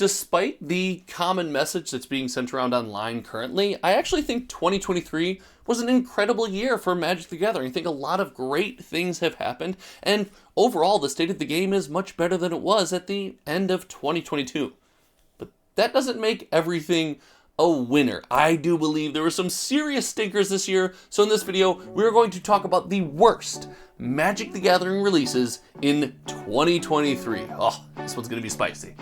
despite the common message that's being sent around online currently, I actually think 2023 was an incredible year for Magic the Gathering. I think a lot of great things have happened, and overall the state of the game is much better than it was at the end of 2022. But that doesn't make everything a winner. I do believe there were some serious stinkers this year, so in this video, we're going to talk about the worst Magic the Gathering releases in 2023. Oh, this one's gonna be spicy.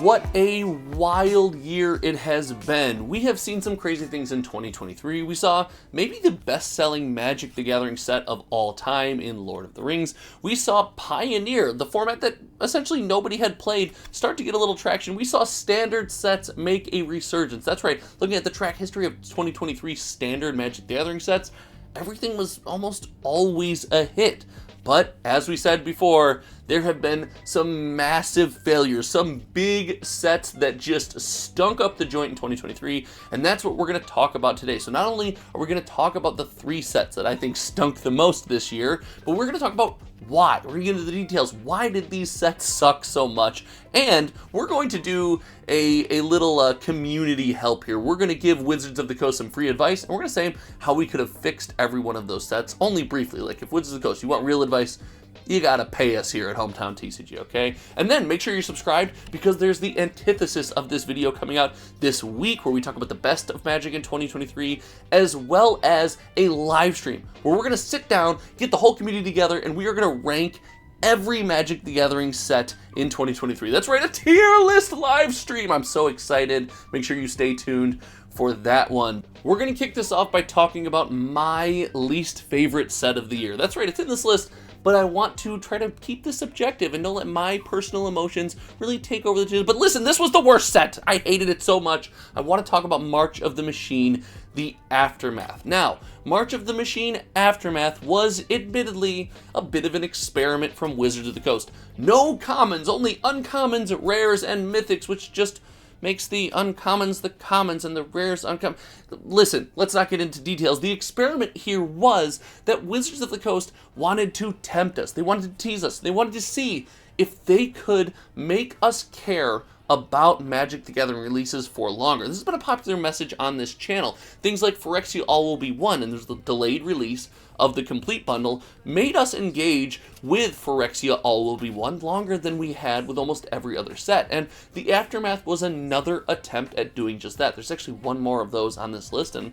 What a wild year it has been. We have seen some crazy things in 2023. We saw maybe the best-selling Magic the Gathering set of all time in Lord of the Rings. We saw Pioneer, the format that essentially nobody had played, start to get a little traction. We saw standard sets make a resurgence. That's right, looking at the track history of 2023 standard Magic the Gathering sets, everything was almost always a hit. But, as we said before, there have been some massive failures, some big sets that just stunk up the joint in 2023, and that's what we're going to talk about today. So not only are we going to talk about the 3 sets that I think stunk the most this year, but we're going to talk about why. We're going to get into the details. Why did these sets suck so much? And we're going to do a little community help here. We're going to give Wizards of the Coast some free advice, and we're going to say how we could have fixed every one of those sets, only briefly. Like, if Wizards of the Coast, you want real advice, you gotta pay us here at Hometown TCG, okay? And then make sure you're subscribed, because there's the antithesis of this video coming out this week where we talk about the best of Magic in 2023, as well as a live stream where we're gonna sit down, get the whole community together, and we are gonna rank every Magic the Gathering set in 2023. That's right, a tier list live stream. I'm so excited. Make sure you stay tuned for that one. We're gonna kick this off by talking about my least favorite set of the year. That's right, it's in this list, but I want to try to keep this objective and don't let my personal emotions really take over the decision. But listen, this was the worst set. I hated it so much. I want to talk about March of the Machine, the Aftermath. Now, March of the Machine Aftermath was admittedly a bit of an experiment from Wizards of the Coast. No commons, only uncommons, rares, and mythics, which just makes the uncommons the commons and the rares uncommon. Listen, let's not get into details. The experiment here was that Wizards of the Coast wanted to tempt us. They wanted to tease us. They wanted to see if they could make us care about Magic the Gathering releases for longer. This has been a popular message on this channel. Things like Phyrexia All Will Be One, and there's the delayed release of the complete bundle, made us engage with Phyrexia All Will Be One longer than we had with almost every other set. And the Aftermath was another attempt at doing just that. There's actually one more of those on this list, and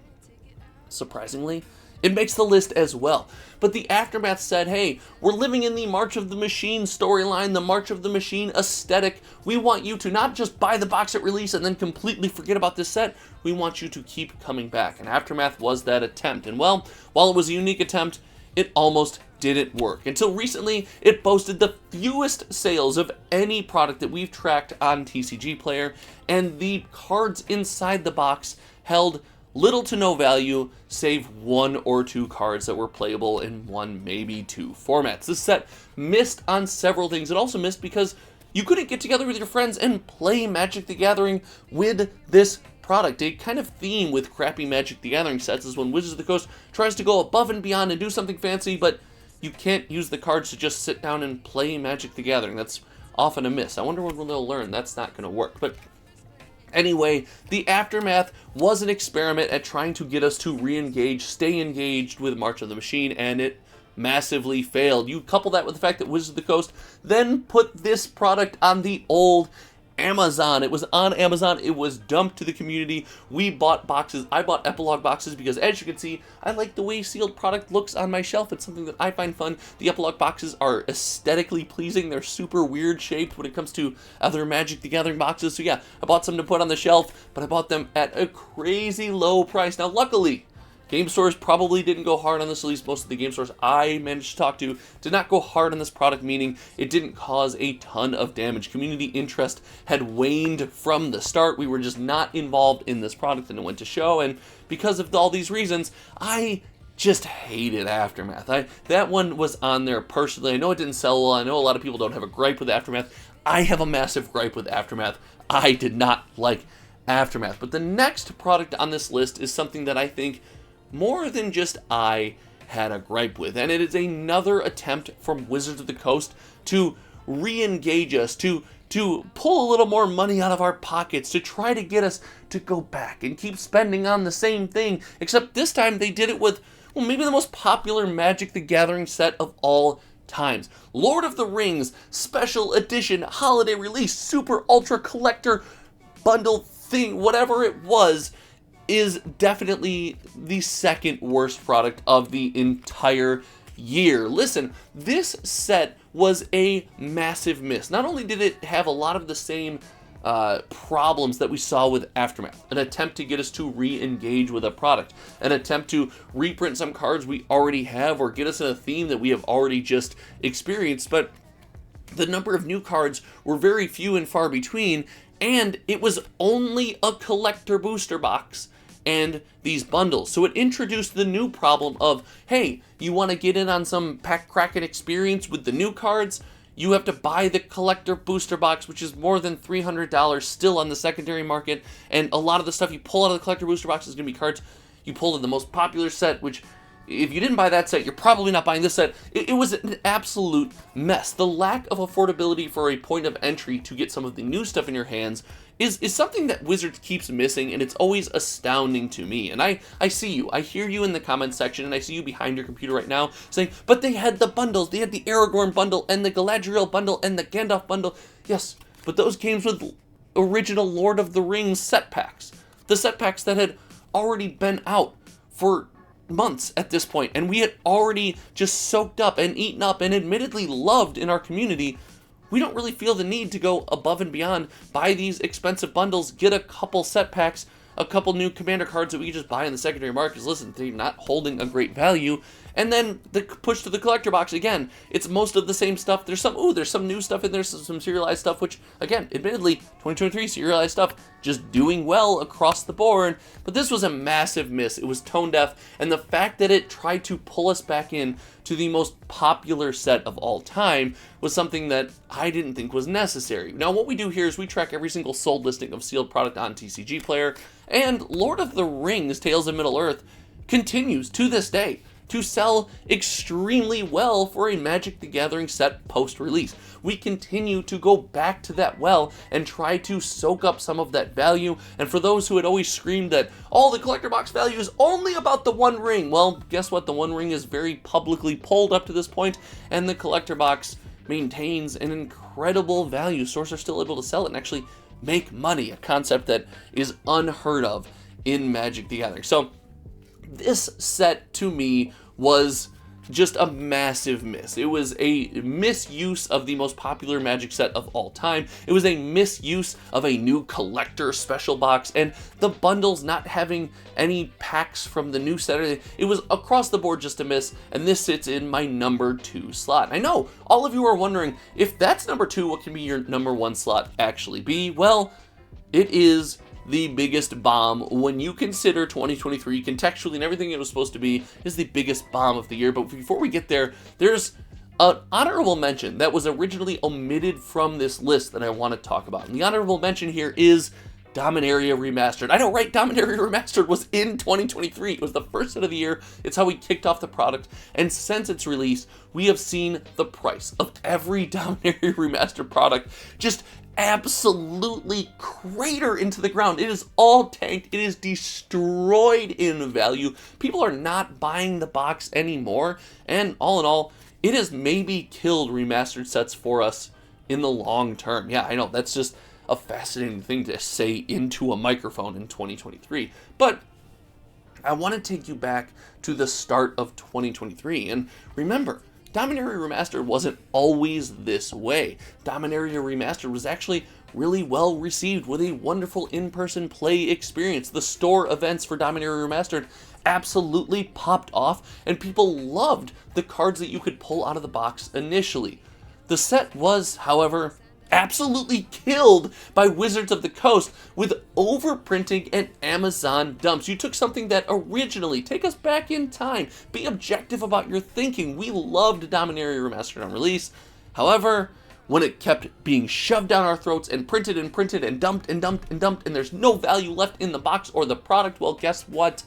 surprisingly, it makes the list as well. But the Aftermath said, hey, we're living in the March of the Machine storyline, the March of the Machine aesthetic. We want you to not just buy the box at release and then completely forget about this set. We want you to keep coming back. And Aftermath was that attempt. And well, while it was a unique attempt, it almost didn't work. Until recently, it boasted the fewest sales of any product that we've tracked on TCG Player, and the cards inside the box held little to no value, save 1 or 2 cards that were playable in 1, maybe 2 formats. This set missed on several things. It also missed because you couldn't get together with your friends and play Magic the Gathering with this product. A kind of theme with crappy Magic the Gathering sets is when Wizards of the Coast tries to go above and beyond and do something fancy, but you can't use the cards to just sit down and play Magic the Gathering. That's often a miss. I wonder when they'll learn that's not going to work. But anyway, the Aftermath was an experiment at trying to get us to re-engage, stay engaged with March of the Machine, and it massively failed. You couple that with the fact that Wizards of the Coast then put this product on the old Amazon. It was on Amazon. It was dumped to the community. We bought boxes. I bought epilogue boxes because, as you can see, I like the way sealed product looks on my shelf. It's something that I find fun. The epilogue boxes are aesthetically pleasing. They're super weird shaped when it comes to other Magic the Gathering boxes. So yeah, I bought some to put on the shelf, but I bought them at a crazy low price. Now, luckily, game stores probably didn't go hard on this, at least most of the game stores I managed to talk to did not go hard on this product, meaning it didn't cause a ton of damage. Community interest had waned from the start. We were just not involved in this product, and it went to show, and because of all these reasons, I just hated Aftermath. That one was on there personally. I know it didn't sell well. I know a lot of people don't have a gripe with Aftermath. I have a massive gripe with Aftermath. I did not like Aftermath. But the next product on this list is something that I think more than just I had a gripe with. And it is another attempt from Wizards of the Coast to re-engage us, to pull a little more money out of our pockets, to try to get us to go back and keep spending on the same thing, except this time they did it with, well, maybe the most popular Magic the Gathering set of all times. Lord of the Rings Special Edition Holiday Release Super Ultra Collector Bundle thing, whatever it was, is definitely the second worst product of the entire year. Listen, this set was a massive miss. Not only did it have a lot of the same problems that we saw with Aftermath, an attempt to get us to re-engage with a product, an attempt to reprint some cards we already have or get us in a theme that we have already just experienced, but the number of new cards were very few and far between, and it was only a collector booster box and these bundles. So it introduced the new problem of, hey, you want to get in on some pack cracking experience with the new cards? You have to buy the collector booster box, which is more than $300 still on the secondary market, and a lot of the stuff you pull out of the collector booster box is going to be cards you pulled in the most popular set, which if you didn't buy that set, you're probably not buying this set. It was an absolute mess. The lack of affordability for a point of entry to get some of the new stuff in your hands is something that Wizards keeps missing, and it's always astounding to me. And I see you. I hear you in the comments section, and I see you behind your computer right now saying, but they had the bundles. They had the Aragorn bundle, and the Galadriel bundle, and the Gandalf bundle. Yes, but those games with original Lord of the Rings set packs. The set packs that had already been out for months at this point, and we had already just soaked up and eaten up and admittedly loved in our community. We don't really feel the need to go above and beyond, buy these expensive bundles, get a couple set packs, a couple new commander cards that we can just buy in the secondary markets. Listen, they're not holding a great value. And then the push to the collector box, again, it's most of the same stuff. There's some new stuff in there, some serialized stuff, which, again, admittedly, 2023 serialized stuff, just doing well across the board. But this was a massive miss. It was tone deaf, and the fact that it tried to pull us back in to the most popular set of all time was something that I didn't think was necessary. Now, what we do here is we track every single sold listing of sealed product on TCG Player, and Lord of the Rings Tales of Middle-earth continues to this day to sell extremely well for a Magic the Gathering set post-release. We continue to go back to that well and try to soak up some of that value. And for those who had always screamed that all the collector box value is only about the One Ring, well, guess what? The One Ring is very publicly pulled up to this point, and the collector box maintains an incredible value. Stores are still able to sell it and actually make money, a concept that is unheard of in Magic the Gathering. So this set, to me, was just a massive miss. It was a misuse of the most popular Magic set of all time. It was a misuse of a new collector special box, and the bundles not having any packs from the new set. It was across the board just a miss, and this sits in my number 2 slot. I know all of you are wondering, if that's number 2, what can be your number 1 slot actually be? Well, it is the biggest bomb when you consider 2023 contextually and everything it was supposed to be is the biggest bomb of the year. But before we get there, there's an honorable mention that was originally omitted from this list that I want to talk about. And the honorable mention here is Dominaria Remastered. I know, right? Dominaria Remastered was in 2023. It was the first set of the year. It's how we kicked off the product. And since its release, we have seen the price of every Dominaria Remastered product just absolutely crater into the ground. It is all tanked. It is destroyed in value. People are not buying the box anymore. And all in all, it has maybe killed remastered sets for us in the long term. Yeah, I know, that's just a fascinating thing to say into a microphone in 2023. But I want to take you back to the start of 2023. And remember, Dominaria Remastered wasn't always this way. Dominaria Remastered was actually really well received with a wonderful in-person play experience. The store events for Dominaria Remastered absolutely popped off, and people loved the cards that you could pull out of the box initially. The set was, however, absolutely killed by Wizards of the Coast with overprinting and Amazon dumps. You took something that originally, take us back in time, be objective about your thinking. We loved Dominaria Remastered on release. However, when it kept being shoved down our throats and printed and dumped and dumped and dumped, and there's no value left in the box or the product, well, guess what?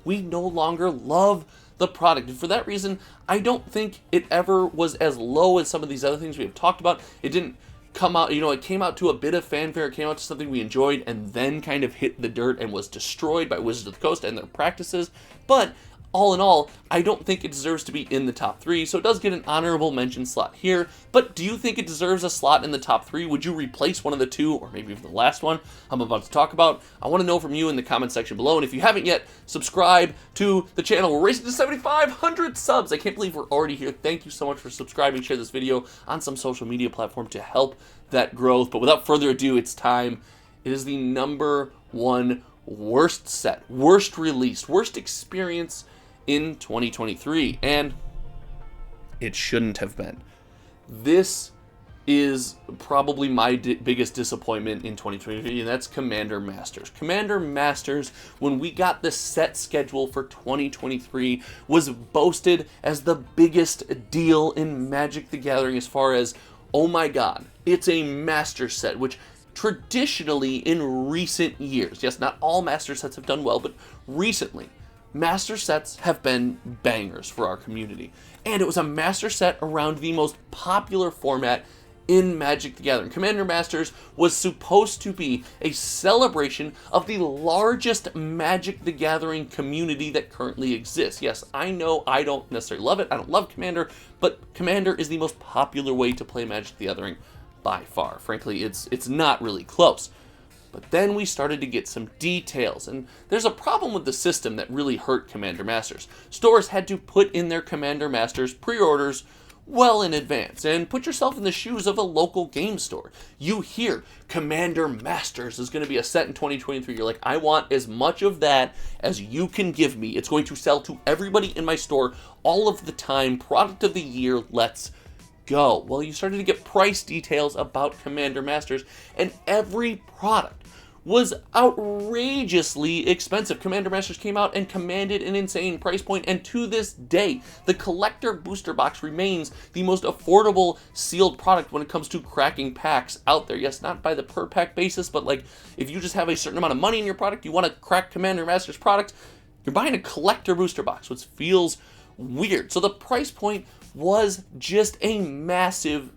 We no longer love the product. And for that reason, I don't think it ever was as low as some of these other things we have talked about. It didn't come out, it came out to a bit of fanfare, it came out to something we enjoyed, and then kind of hit the dirt and was destroyed by Wizards of the Coast and their practices. But all in all, I don't think it deserves to be in the top 3, so it does get an honorable mention slot here. But do you think it deserves a slot in the top 3? Would you replace one of the 2, or maybe even the last one I'm about to talk about? I want to know from you in the comment section below, and if you haven't yet, subscribe to the channel. We're racing to 7,500 subs. I can't believe we're already here. Thank you so much for subscribing. Share this video on some social media platform to help that growth. But without further ado, it's time. It is the number 1 worst set, worst release, worst experience in 2023, and it shouldn't have been. This is probably my biggest disappointment in 2023, and that's Commander Masters. Commander Masters, when we got the set schedule for 2023, was boasted as the biggest deal in Magic the Gathering as far as, oh my god, it's a master set, which traditionally in recent years, yes, not all master sets have done well, but recently, master sets have been bangers for our community. And it was a master set around the most popular format in Magic the Gathering. Commander Masters was supposed to be a celebration of the largest Magic the Gathering community that currently exists. Yes, I know I don't necessarily love it. I don't love Commander, but Commander is the most popular way to play Magic the Gathering by far. Frankly, it's not really close. But then we started to get some details, and there's a problem with the system that really hurt Commander Masters. Stores had to put in their Commander Masters pre-orders well in advance, and put yourself in the shoes of a local game store. You hear Commander Masters is going to be a set in 2023. You're like, I want as much of that as you can give me. It's going to sell to everybody in my store all of the time. Product of the year, let's go. Well, you started to get price details about Commander Masters, and every product was outrageously expensive. Commander Masters came out and commanded an insane price point, and to this day, the collector booster box remains the most affordable sealed product when it comes to cracking packs out there. Yes, not by the per pack basis, but like if you just have a certain amount of money in your product, you want to crack Commander Masters product, you're buying a collector booster box, which feels weird. So the price point was just a massive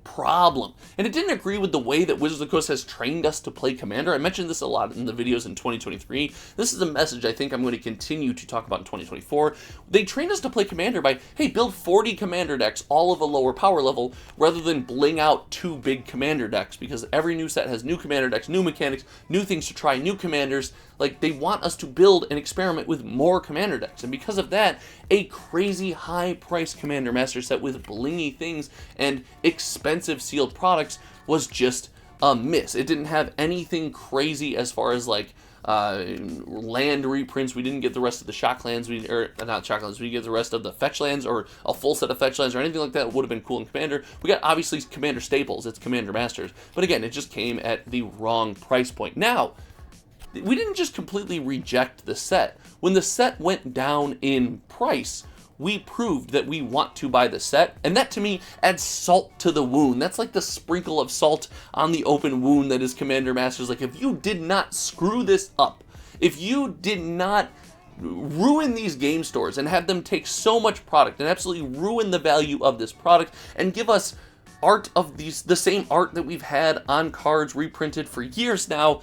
problem. And it didn't agree with the way that Wizards of the Coast has trained us to play Commander. I mentioned this a lot in the videos in 2023. This is a message I think I'm going to continue to talk about in 2024. They trained us to play Commander by, hey, build 40 Commander decks, all of a lower power level, rather than bling out 2 big Commander decks, because every new set has new Commander decks, new mechanics, new things to try, new Commanders. Like, they want us to build and experiment with more Commander decks, and because of that, a crazy high-priced Commander Master set with blingy things and expensive sealed products was just a miss. It didn't have anything crazy as far as, like, land reprints. We didn't get the rest of the shock lands, we didn't get the rest of the fetch lands, or a full set of fetch lands, or anything like that would have been cool in Commander. We got, obviously, Commander staples, it's Commander Masters, but again, it just came at the wrong price point. Now, we didn't just completely reject the set. When the set went down in price, we proved that we want to buy the set, and that to me adds salt to the wound. That's like the sprinkle of salt on the open wound that is Commander Masters. Like, if you did not screw this up, if you did not ruin these game stores and have them take so much product and absolutely ruin the value of this product and give us art of the same art that we've had on cards reprinted for years now,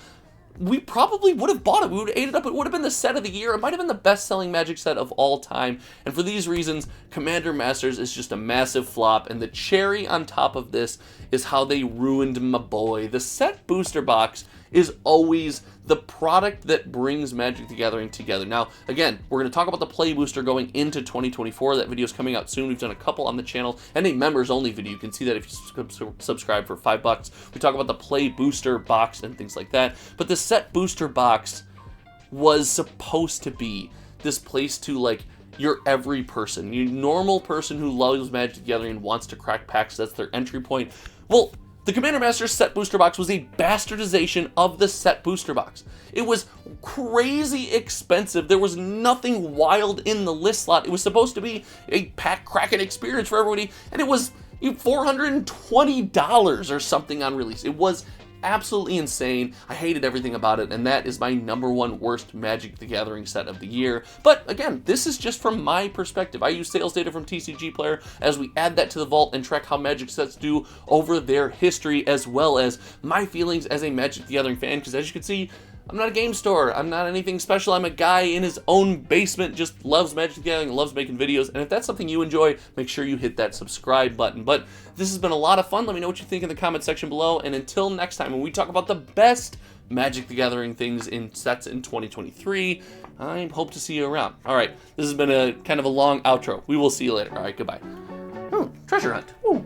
we probably would have bought it. We would have ate it up. It would have been the set of the year. It might have been the best-selling Magic set of all time. And for these reasons, Commander Masters is just a massive flop. And the cherry on top of this is how they ruined my boy. The set booster box is always the product that brings Magic the Gathering together. Now, again, we're going to talk about the play booster going into 2024. That video is coming out soon. We've done a couple on the channel and a members-only video. You can see that if you subscribe for $5. We talk about the play booster box and things like that. But the set booster box was supposed to be this place to, like, your every person, your normal person who loves Magic the Gathering and wants to crack packs. That's their entry point. Well, the Commander Masters set booster box was a bastardization of the set booster box. It was crazy expensive. There was nothing wild in the list slot. It was supposed to be a pack cracking experience for everybody, and it was $420 or something on release. It was absolutely insane. I hated everything about it, and that is my #1 worst Magic the Gathering set of the year. But again, this is just from my perspective. I use sales data from TCG Player as we add that to the vault and track how Magic sets do over their history, as well as my feelings as a Magic the Gathering fan, because as you can see, I'm not a game store, I'm not anything special, I'm a guy in his own basement, just loves Magic the Gathering, loves making videos, and if that's something you enjoy, make sure you hit that subscribe button. But this has been a lot of fun. Let me know what you think in the comment section below, and until next time, when we talk about the best Magic the Gathering things in sets in 2023, I hope to see you around. Alright, this has been a kind of a long outro. We will see you later. Alright, goodbye. Oh, treasure hunt. Ooh.